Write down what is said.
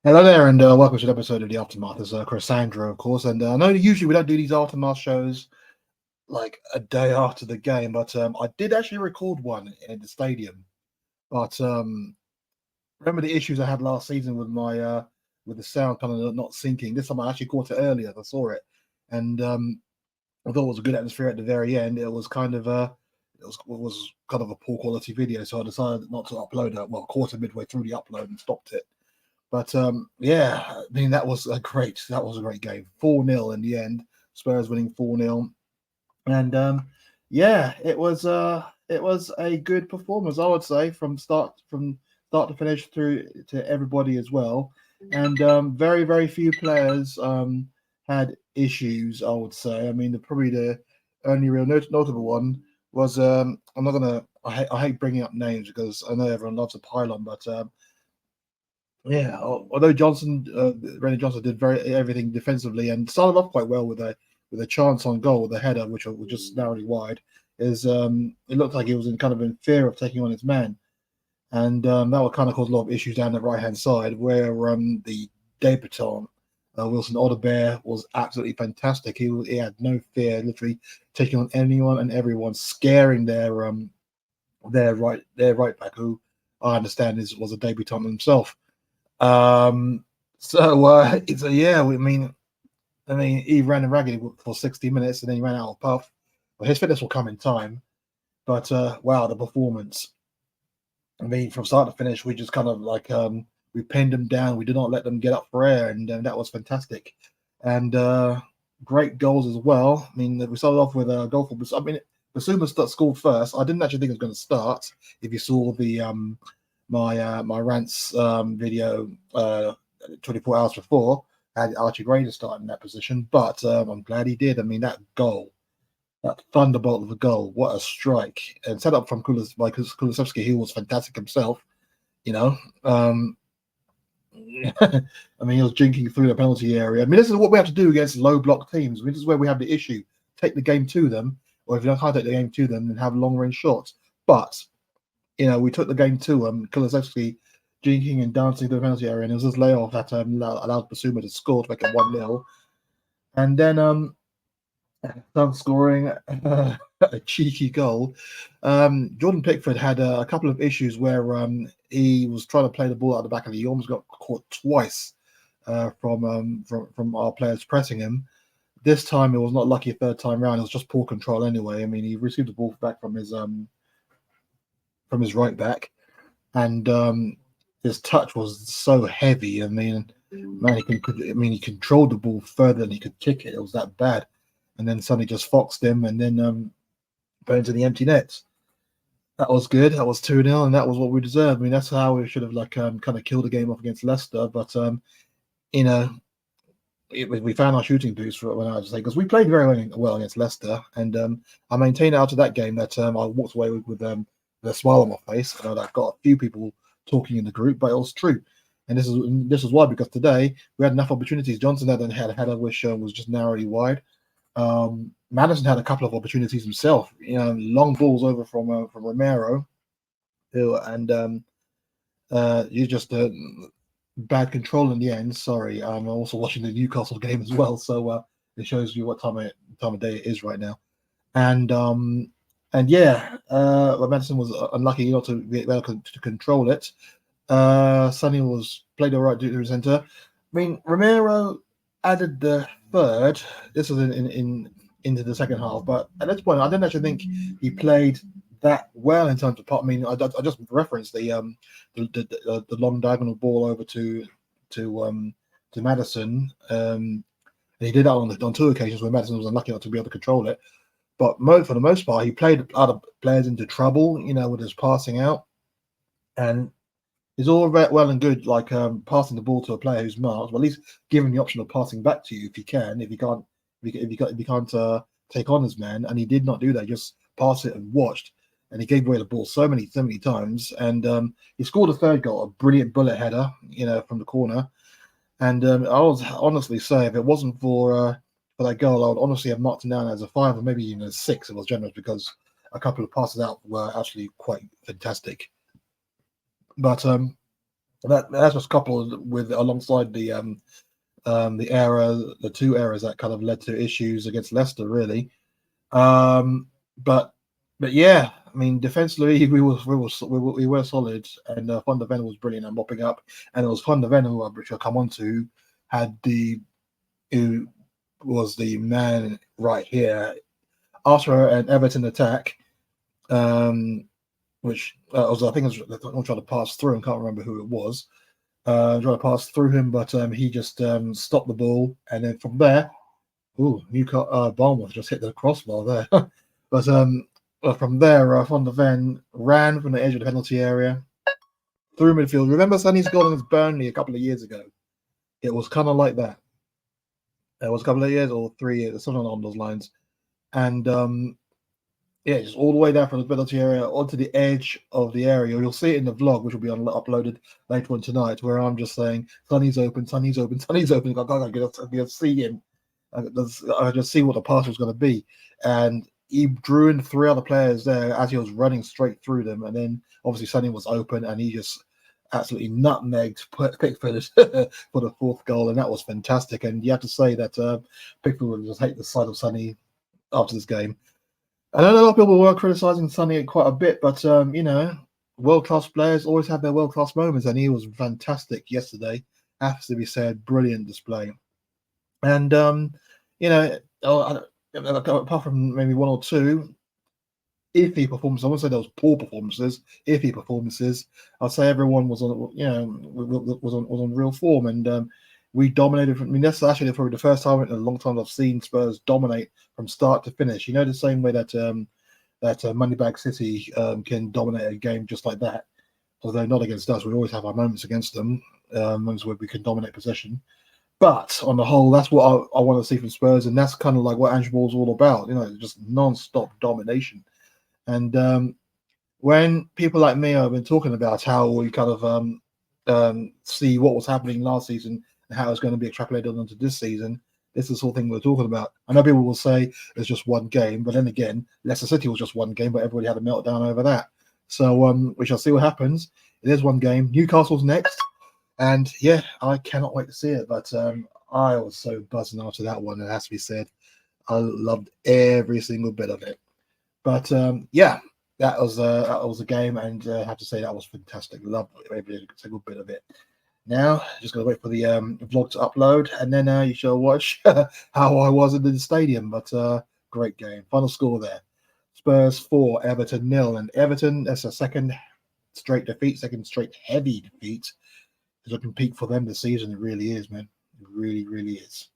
Hello there, and welcome to an episode of the Aftermath. It's Crisandro, of course, and I know usually we don't do these Aftermath shows like a day after the game, but I did actually record one in the stadium. But remember the issues I had last season with my with the sound kind of not syncing. This time I actually caught it earlier. I saw it, and although it was a good atmosphere at the very end, it was kind of it was kind of a poor quality video, so I decided not to upload it. Well, caught it midway through the upload and stopped it. But yeah, I mean that was a great game. 4-0 in the end. Spurs winning 4-0. And yeah, it was a good performance, I would say, from start to finish through to everybody as well. And very, very few players had issues, I would say. I mean, probably the only real notable one was I'm not gonna I hate bringing up names because I know everyone loves a pylon, but yeah, although Rennie Johnson did very everything defensively and started off quite well with a chance on goal with a header, which was just narrowly wide. Is It looked like he was in fear of taking on his man, and that would kind of cause a lot of issues down the right hand side where the debutant Wilson Odobert was absolutely fantastic. He had no fear, literally taking on anyone and everyone, scaring their right back, who I understand was a debutant himself. So yeah, I mean, he ran and ragged for 60 minutes and then he ran out of puff. But his fitness will come in time. But wow, the performance. I mean, from start to finish, we just kind of like we pinned them down. We did not let them get up for air, and that was fantastic. And great goals as well. I mean, we started off with a goal for. I mean, Basuma scored first. I didn't actually think it was going to start. If you saw the my rants video 24 hours before, I had Archie Gray to start in that position, but I'm glad he did. I mean, that goal, that thunderbolt of a goal, what a strike! And set up from Kulusevski, who was fantastic himself. You know, I mean, he was jinking through the penalty area. I mean, this is what we have to do against low block teams. I mean, this is where we have the issue: take the game to them, or if you can't take the game to them, then have long range shots. But we took the game to Kulusevski jinking and dancing to the penalty area, and it was this layoff that allowed Basuma to score to make it 1-0. And then scoring a cheeky goal. Jordan Pickford had a couple of issues where he was trying to play the ball out the back and he almost got caught twice from our players pressing him. This time it was not lucky a third time round. It was just poor control anyway. I mean, he received the ball back from his right back, and his touch was so heavy. I mean, man, he controlled the ball further than he could kick it. It was that bad. And then suddenly just foxed him, and then put into the empty nets. That was good. That was 2-0, and that was what we deserved. I mean, that's how we should have kind of killed the game off against Leicester. But you know, we found our shooting boots for when I was saying, because we played very well against Leicester, and I maintained after that game that I walked away with a smile on my face. I know that got a few people talking in the group, but it was true. And this is why, because today we had enough opportunities. Johnson had a header which was just narrowly wide. Maddison had a couple of opportunities himself. Long balls over from Romero, and you just bad control in the end. Sorry, I'm also watching the Newcastle game as well, so it shows you what time of day it is right now. And yeah, Maddison was unlucky not to be able to control it. Sonny was played all right to the centre. I mean, Romero added the third. This was into the second half, but at this point, I didn't actually think he played that well in terms of part. I mean, I just referenced the long diagonal ball over to Maddison, and he did that on two occasions where Maddison was unlucky not to be able to control it. But for the most part, he played other players into trouble, with his passing out, and it's all well and good, like passing the ball to a player who's marked, or at least giving the option of passing back to you if you can. If you can't take on his man, and he did not do that, just pass it and watched, and he gave away the ball so many times, and he scored a third goal, a brilliant bullet header, from the corner, and I was honestly say if it wasn't for that goal, I would honestly have marked him down as a 5 or maybe even a 6. It was generous because a couple of passes out were actually quite fantastic. But That's just coupled with alongside the two errors that kind of led to issues against Leicester, really. Um, but yeah, I mean, defensively we were solid, and Van der Ven was brilliant at mopping up, and it was Van der Ven which I'll come on to, who was the man right here after an Everton attack, which I think I'm trying to pass through and can't remember who it was. Trying to pass through him, but he just stopped the ball, and then from there, Bournemouth just hit the crossbar there. But from there, Van der Ven ran from the edge of the penalty area through midfield. Remember Sonny's goal against Burnley a couple of years ago? It was kind of like that. It was a couple of years or 3 years, something along those lines. And yeah, just all the way down from the penalty area onto the edge of the area. You'll see it in the vlog, which will be uploaded later on tonight, where I'm just saying, Sonny's open, Sonny's open, Sonny's open. I gotta see him. I just see what the pass was going to be. And he drew in 3 other players there as he was running straight through them. And then obviously Sonny was open, and he just absolutely nutmegged Pickford for the 4th goal. And that was fantastic. And you have to say that Pickford would just hate the sight of Sonny after this game. I know a lot of people were criticising Sonny quite a bit, but world-class players always have their world-class moments, and he was fantastic yesterday. Has to be said, brilliant display. And apart from maybe 1 or 2 iffy performances, I wouldn't say there was poor performances, iffy performances. I'd say everyone was on, was on real form, and we dominated. I mean, that's actually probably the first time in a long time I've seen Spurs dominate from start to finish. The same way that Moneybag City can dominate a game just like that. Although not against us, we always have our moments against them, moments where we can dominate possession. But on the whole, that's what I want to see from Spurs, and that's kind of like what Andrew Ball's all about. Just non-stop domination. And when people like me have been talking about how we kind of see what was happening last season and how it's going to be extrapolated onto this season, this is the sort of thing we're talking about. I know people will say it's just one game, but then again, Leicester City was just one game, but everybody had a meltdown over that. So we shall see what happens. It is one game. Newcastle's next. And yeah, I cannot wait to see it. But I was so buzzing after that one, it has to be said. I loved every single bit of it. But yeah, that was a game, and I have to say that was fantastic. Loved every single bit of it. Now, just gotta wait for the vlog to upload, and then you shall watch how I was in the stadium. But great game. Final score there: Spurs 4, Everton 0, and Everton, that's a second straight heavy defeat. It's looking peak for them this season. It really is, man. It really, really is.